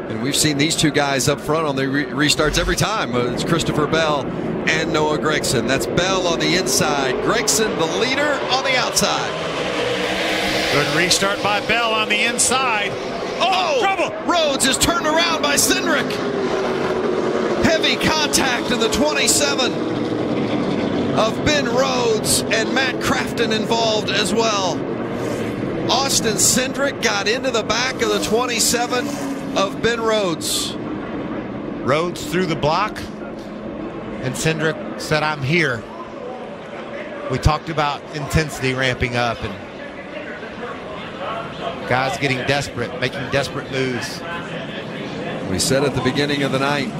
And we've seen these two guys up front on the restarts every time. It's Christopher Bell and Noah Gragson. That's Bell on the inside, Gragson the leader on the outside. Good restart by Bell on the inside. Oh, trouble! Rhodes is turned around by Cindric. Heavy contact in the 27 of Ben Rhodes, and Matt Crafton involved as well. Austin Cindric got into the back of the 27 of Ben Rhodes. Rhodes threw the block, and Cindric said, "I'm here." We talked about intensity ramping up and guys getting desperate, making desperate moves. We said at the beginning of the night,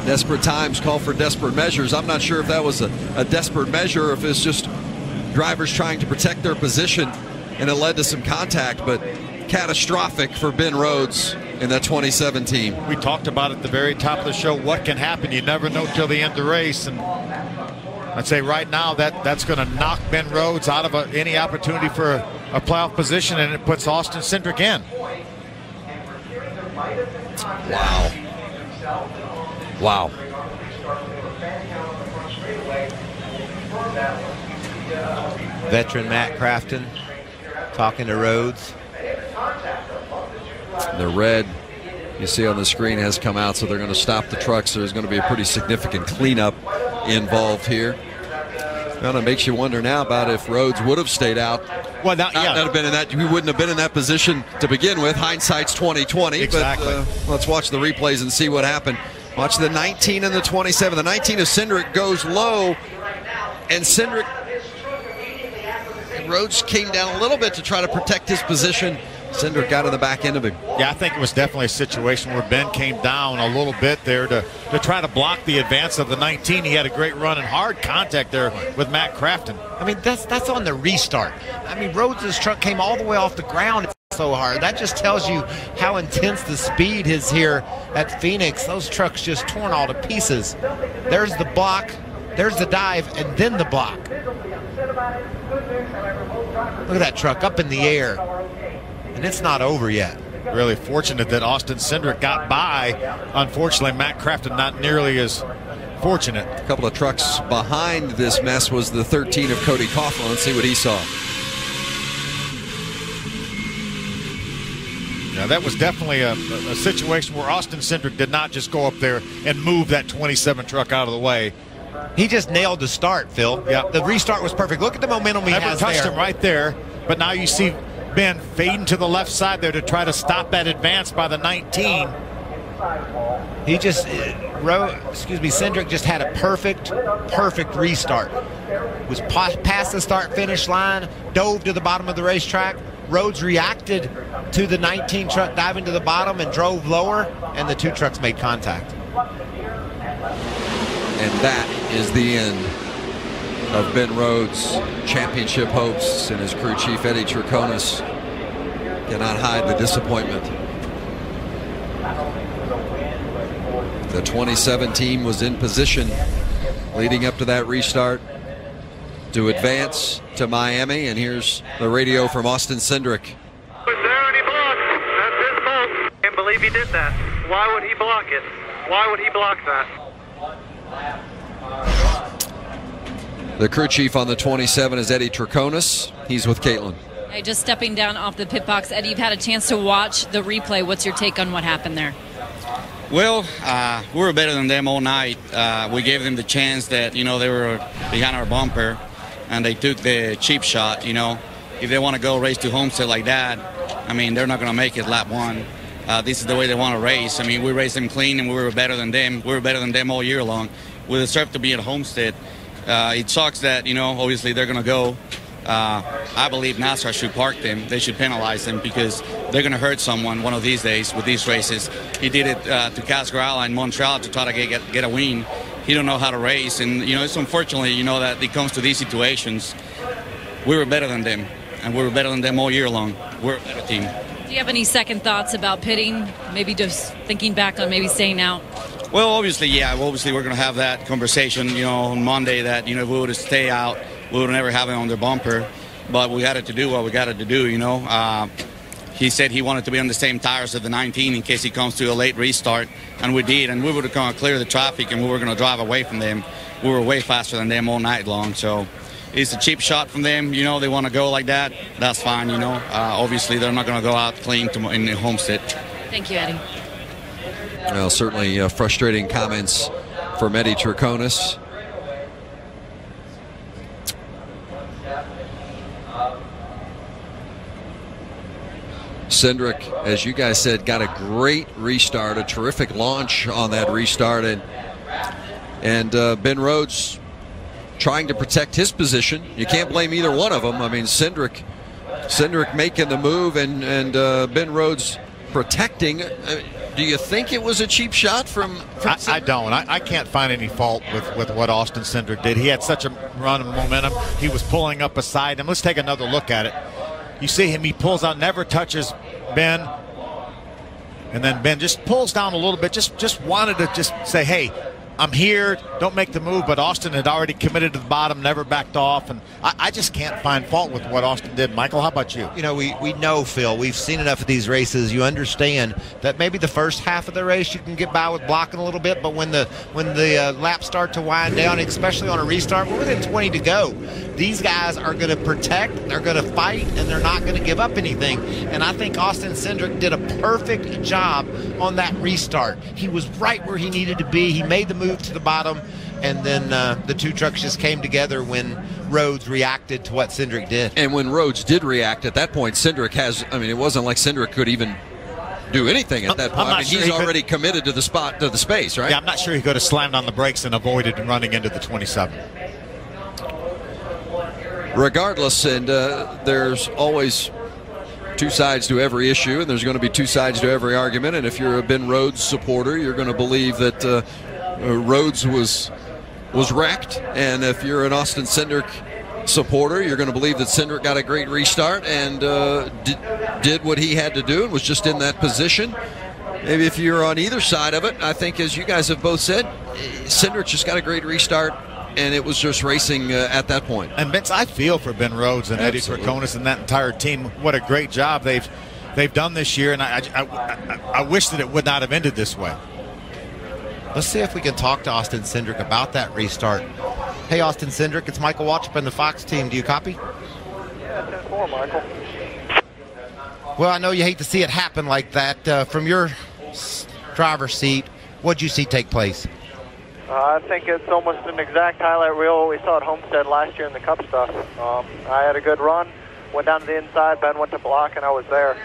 desperate times call for desperate measures. I'm not sure if that was a desperate measure, or if it's just drivers trying to protect their position and it led to some contact, but catastrophic for Ben Rhodes in that 27 team. We talked about at the very top of the show what can happen. You never know till the end of the race, and I'd say right now that's going to knock Ben Rhodes out of any opportunity for a playoff position, and it puts Austin Cindric in. Wow. Wow. Veteran Matt Crafton talking to Rhodes. The red you see on the screen has come out, so they're going to stop the trucks. There's going to be a pretty significant cleanup involved here. Well, it makes you wonder now about if Rhodes would have stayed out. Well, have been in that. We wouldn't have been in that position to begin with. Hindsight's 20/20. Exactly. But let's watch the replays and see what happened. Watch the 19 and the 27. The 19 of Cindric goes low, and Cindric. Rhodes came down a little bit to try to protect his position. Cindric got in the back end of him. Yeah, I think it was definitely a situation where Ben came down a little bit there to try to block the advance of the 19. He had a great run and hard contact there with Matt Crafton. I mean, that's on the restart. I mean, Rhodes' truck came all the way off the ground so hard. That just tells you how intense the speed is here at Phoenix. Those trucks just torn all to pieces. There's the block, there's the dive, and then the block. Look at that truck up in the air. And it's not over yet. Really fortunate that Austin Cindric got by. Unfortunately, Matt Crafton not nearly as fortunate. A couple of trucks behind this mess was the 13 of Cody Coughlin. Let's see what he saw. Yeah, that was definitely a situation where Austin Cindric did not just go up there and move that 27 truck out of the way. He just nailed the start, Phil. Yeah. The restart was perfect. Look at the momentum he has there. Never touched him right there, but now you see Ben fading to the left side there to try to stop that advance by the 19. He just, Cindric just had a perfect restart. Was past the start-finish line, dove to the bottom of the racetrack. Rhodes reacted to the 19 truck diving to the bottom and drove lower, and the two trucks made contact. And that is the end of Ben Rhodes' championship hopes, and his crew chief Eddie Triconis cannot hide the disappointment. The 27 team was in position leading up to that restart to advance to Miami, and here's the radio from Austin Cindric. Was there any block? That's his fault. I can't believe he did that. Why would he block it? Why would he block that? The crew chief on the 27 is Eddie Triconis. He's with Caitlin. Hey, just stepping down off the pit box. Eddie, you've had a chance to watch the replay. What's your take on what happened there? Well, we were better than them all night. We gave them the chance that, they were behind our bumper, and they took the cheap shot. If they want to go race to Homestead like that, I mean, they're not going to make it lap one. This is the way they want to race. I mean, we raced them clean, and we were better than them. We were better than them all year long. We deserve to be at Homestead. It sucks that, obviously they're going to go. I believe NASCAR should park them. They should penalize them because they're going to hurt someone one of these days with these races. He did it to Cascarala in Montreal to try to get a win. He don't know how to race, and it's unfortunately that it comes to these situations. We were better than them, and we were better than them all year long. We're a better team. Do you have any second thoughts about pitting? Maybe just thinking back on maybe staying out. Well, obviously, yeah. Obviously, we're going to have that conversation, on Monday that if we would stay out, we would never have it on their bumper. But we got to do what we got to do, he said he wanted to be on the same tires as the 19 in case he comes to a late restart, and we did, and we were going to clear the traffic, and we were going to drive away from them. We were way faster than them all night long, so it's a cheap shot from them. You know, they want to go like that. That's fine, you know. Obviously, they're not going to go out clean in Homestead. Thank you, Eddie. Well, certainly frustrating comments from Eddie Traconis. Cindric, as you guys said, got a great restart, a terrific launch on that restart, and Ben Rhodes trying to protect his position. You can't blame either one of them. I mean, Cindric making the move, and Ben Rhodes protecting. Do you think it was a cheap shot from I don't. I can't find any fault with what Austin Cindric did. He had such a run of momentum. He was pulling up beside him. Let's take another look at it. You see him, he pulls out, never touches Ben. And then Ben just pulls down a little bit, just wanted to just say, hey, I'm here, don't make the move. But Austin had already committed to the bottom, never backed off. And I just can't find fault with what Austin did. Michael, how about you? You know, we know, Phil, we've seen enough of these races. You understand that maybe the first half of the race you can get by with blocking a little bit, but when the laps start to wind down, especially on a restart, we're within 20 to go. These guys are going to protect, they're going to fight, and they're not going to give up anything. And I think Austin Cindric did a perfect job on that restart. He was right where he needed to be. He made the move to the bottom, and then the two trucks just came together when Rhodes reacted to what Cindric did. And when Rhodes did react at that point, Cindric it wasn't like Cindric could even do anything at that point. I mean, he's already committed to the space, right? Yeah, I'm not sure he could have slammed on the brakes and avoided running into the 27. Regardless, and there's always two sides to every issue, and there's going to be two sides to every argument. And if you're a Ben Rhodes supporter, you're going to believe that Rhodes was wrecked, and if you're an Austin Cindric supporter, you're going to believe that Cindric got a great restart and did what he had to do and was just in that position. Maybe if you're on either side of it, I think, as you guys have both said, Cindric just got a great restart, and it was just racing at that point. And Vince, I feel for Ben Rhodes and Absolutely. Eddie Traconis and that entire team. What a great job they've done this year, and I wish that it would not have ended this way. Let's see if we can talk to Austin Cindric about that restart. Hey, Austin Cindric, it's Michael Waltrip and the Fox team. Do you copy? Yeah, 10-4, Michael. Well, I know you hate to see it happen like that. From your driver's seat, what'd you see take place? I think it's almost an exact highlight reel we saw at Homestead last year in the Cup stuff. I had a good run, went down to the inside, Ben went to block, and I was there.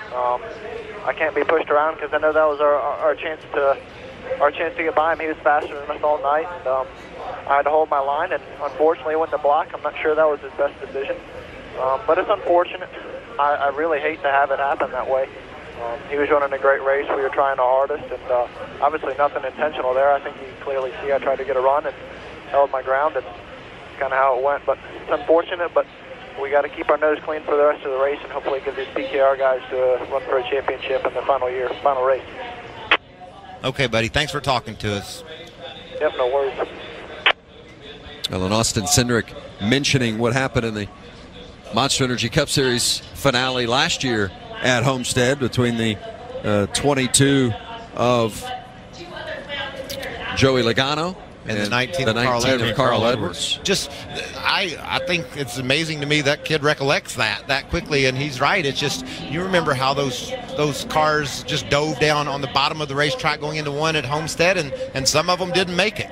I can't be pushed around because I know that was our chance to get by him. He was faster than us all night. I had to hold my line, and unfortunately went to block. I'm not sure that was his best decision, but it's unfortunate. I really hate to have it happen that way. He was running a great race. We were trying our hardest, and obviously nothing intentional there. I think you can clearly see I tried to get a run and held my ground, and that's kind of how it went. But it's unfortunate, but we got to keep our nose clean for the rest of the race and hopefully give these PKR guys to run for a championship in the final race. Okay, buddy. Thanks for talking to us. Yep, no worries. Well, and Austin Cindric mentioning what happened in the Monster Energy Cup Series finale last year at Homestead between the 22 of Joey Logano and the 19 of Carl Edwards. Just, I think it's amazing to me that kid recollects that quickly, and he's right. It's just, you remember how those cars just dove down on the bottom of the racetrack going into one at Homestead, and some of them didn't make it.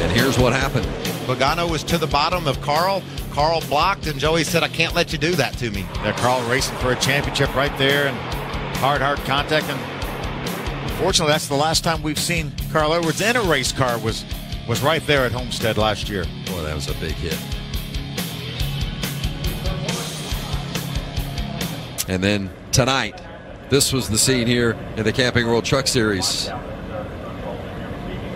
And here's what happened. Logano was to the bottom of Carl. Carl blocked, and Joey said, I can't let you do that to me. Yeah, Carl racing for a championship right there, and hard contact. And unfortunately, that's the last time we've seen Carl Edwards in a race car was right there at Homestead last year. Boy, that was a big hit. And then tonight, this was the scene here in the Camping World Truck Series.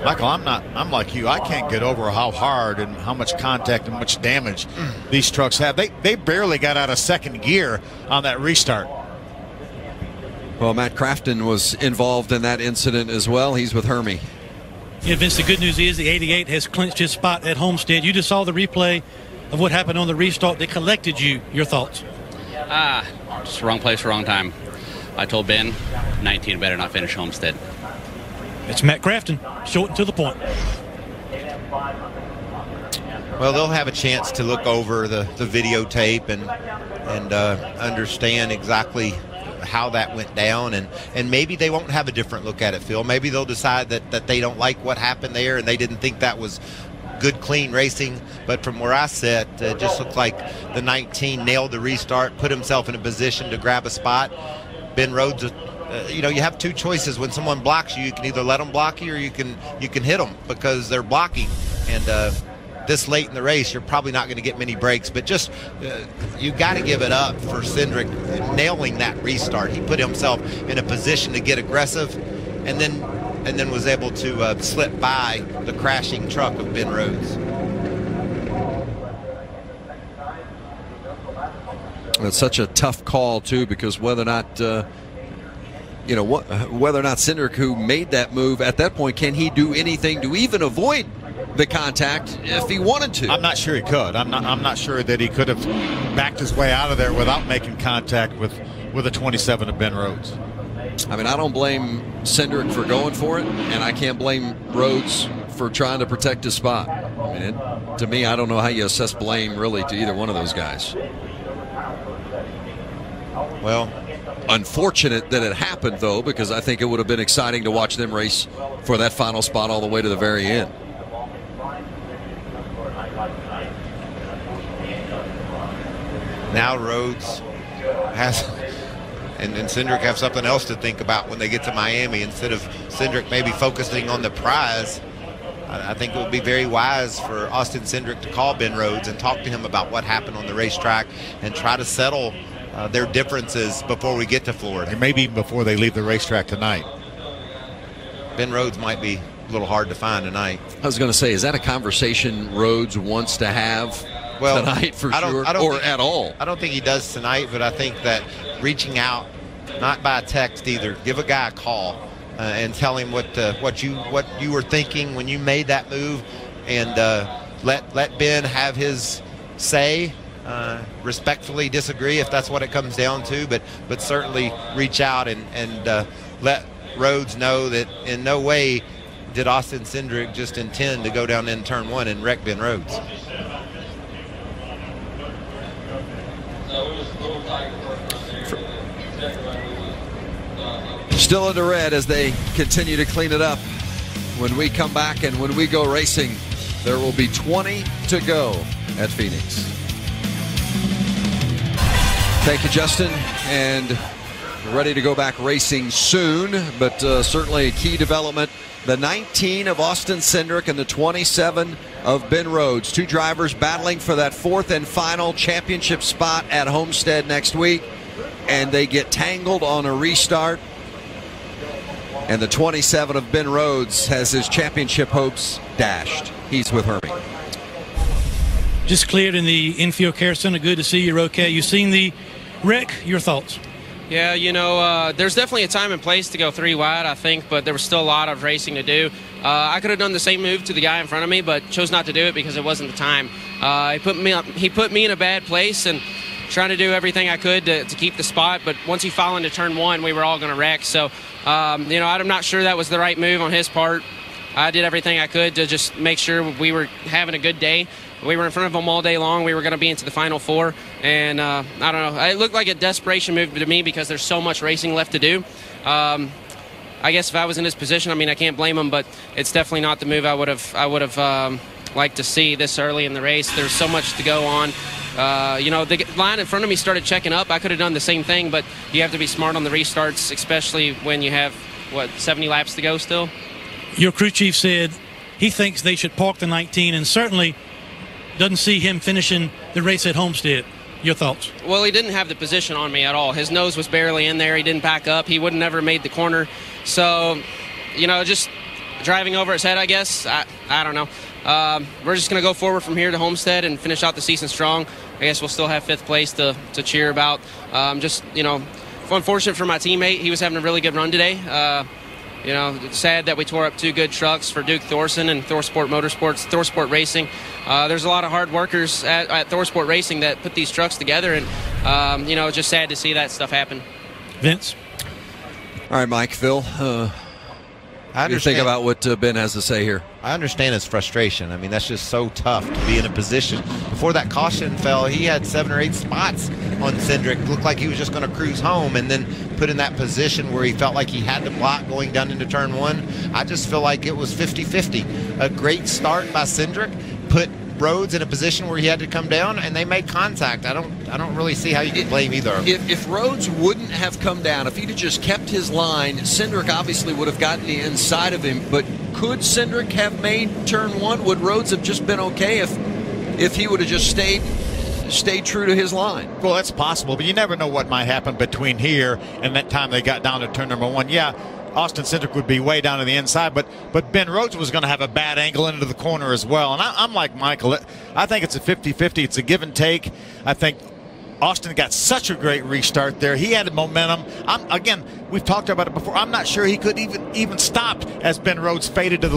Michael, I'm like you. I can't get over how hard and how much contact and much damage these trucks have. They barely got out of second gear on that restart. Well, Matt Crafton was involved in that incident as well. He's with Hermie. Yeah, Vince, the good news is the 88 has clinched his spot at Homestead. You just saw the replay of what happened on the restart. They collected you. Your thoughts? Just wrong place, wrong time. I told Ben, 19 better not finish Homestead. It's Matt Crafton, short and to the point. Well, they'll have a chance to look over the videotape and understand exactly how that went down, and maybe they won't have a different look at it, Phil. Maybe they'll decide that they don't like what happened there and they didn't think that was good, clean racing. But from where I sit, it just looks like the 19 nailed the restart, put himself in a position to grab a spot. Ben Rhodes, you have two choices. When someone blocks you, you can either let them block you or you can hit them because they're blocking. And this late in the race, you're probably not going to get many breaks. But just you got to give it up for Cindric nailing that restart. He put himself in a position to get aggressive, and then was able to slip by the crashing truck of Ben Rhodes. It's such a tough call too, because whether or not whether or not Cindric, who made that move at that point, can he do anything to even avoid the contact if he wanted to? I'm not sure he could. I'm not sure that he could have backed his way out of there without making contact with a 27 of Ben Rhodes. I mean, I don't blame Cindric for going for it, and I can't blame Rhodes for trying to protect his spot. I mean, to me, I don't know how you assess blame really to either one of those guys. Well, unfortunate that it happened, though, because I think it would have been exciting to watch them race for that final spot all the way to the very end. Now Rhodes has, and Cindric have something else to think about when they get to Miami. Instead of Cindric maybe focusing on the prize, I think it would be very wise for Austin Cindric to call Ben Rhodes and talk to him about what happened on the racetrack and try to settle their differences before we get to Florida. And maybe before they leave the racetrack tonight. Ben Rhodes might be a little hard to find tonight. I was going to say, is that a conversation Rhodes wants to have tonight for sure, or at all? I don't think he does tonight, but I think that reaching out, not by text either, give a guy a call and tell him what you were thinking when you made that move, and let Ben have his say. Respectfully disagree if that's what it comes down to, but certainly reach out and let Rhodes know that in no way did Austin Cindric just intend to go down in turn one and wreck Ben Rhodes. Still in the red as they continue to clean it up. When we come back and when we go racing, there will be 20 to go at Phoenix. Thank you, Justin, and ready to go back racing soon, but certainly a key development. The 19 of Austin Cindric and the 27 of Ben Rhodes, two drivers battling for that fourth and final championship spot at Homestead next week, and they get tangled on a restart. And the 27 of Ben Rhodes has his championship hopes dashed. He's with Hermie. Just cleared in the infield care center. Good to see you're okay. You've seen the wreck. Your thoughts? Yeah, there's definitely a time and place to go 3 wide, I think, but there was still a lot of racing to do. I could have done the same move to the guy in front of me, but chose not to do it because it wasn't the time. He put me in a bad place, and trying to do everything I could to keep the spot, but once he fell into turn one, we were all going to wreck. So, I'm not sure that was the right move on his part. I did everything I could to just make sure we were having a good day. We were in front of them all day long. We were going to be into the Final Four. And I don't know. It looked like a desperation move to me because there's so much racing left to do. I guess if I was in his position, I can't blame him, but it's definitely not the move I would have liked to see this early in the race. There's so much to go on. The line in front of me started checking up. I could have done the same thing, but you have to be smart on the restarts, especially when you have, 70 laps to go still? Your crew chief said he thinks they should park the 19 and certainly doesn't see him finishing the race at Homestead. Your thoughts? Well, he didn't have the position on me at all. His nose was barely in there. He didn't back up. He would have never made the corner. So, just driving over his head, I guess. I don't know. We're just going to go forward from here to Homestead and finish out the season strong. I guess we'll still have 5th place to cheer about. Unfortunate for my teammate. He was having a really good run today. It's sad that we tore up 2 good trucks for Duke Thorson and Thorsport Racing. There's a lot of hard workers at Thorsport Racing that put these trucks together, and it's just sad to see that stuff happen. Vince? All right, Mike, Phil, I you think about what Ben has to say here. I understand his frustration. I mean, that's just so tough to be in a position. Before that caution fell, he had 7 or 8 spots on Cindric. Looked like he was just going to cruise home, and then put in that position where he felt like he had to block going down into turn 1. I just feel like it was 50-50. A great start by Cindric put Rhodes in a position where he had to come down, and they made contact. I don't really see how you can blame either of them. If Rhodes wouldn't have come down, if he'd have just kept his line, Cindric obviously would have gotten the inside of him. But could Cindric have made turn 1? Would Rhodes have just been okay if he would have just stayed true to his line? Well, that's possible, but you never know what might happen between here and that time they got down to turn number 1. Yeah, Austin Cindric would be way down to the inside, but Ben Rhodes was going to have a bad angle into the corner as well. And I'm like Michael. I think it's a 50-50. It's a give and take. I think Austin got such a great restart there. He had momentum. Again, we've talked about it before. I'm not sure he could even stop as Ben Rhodes faded to the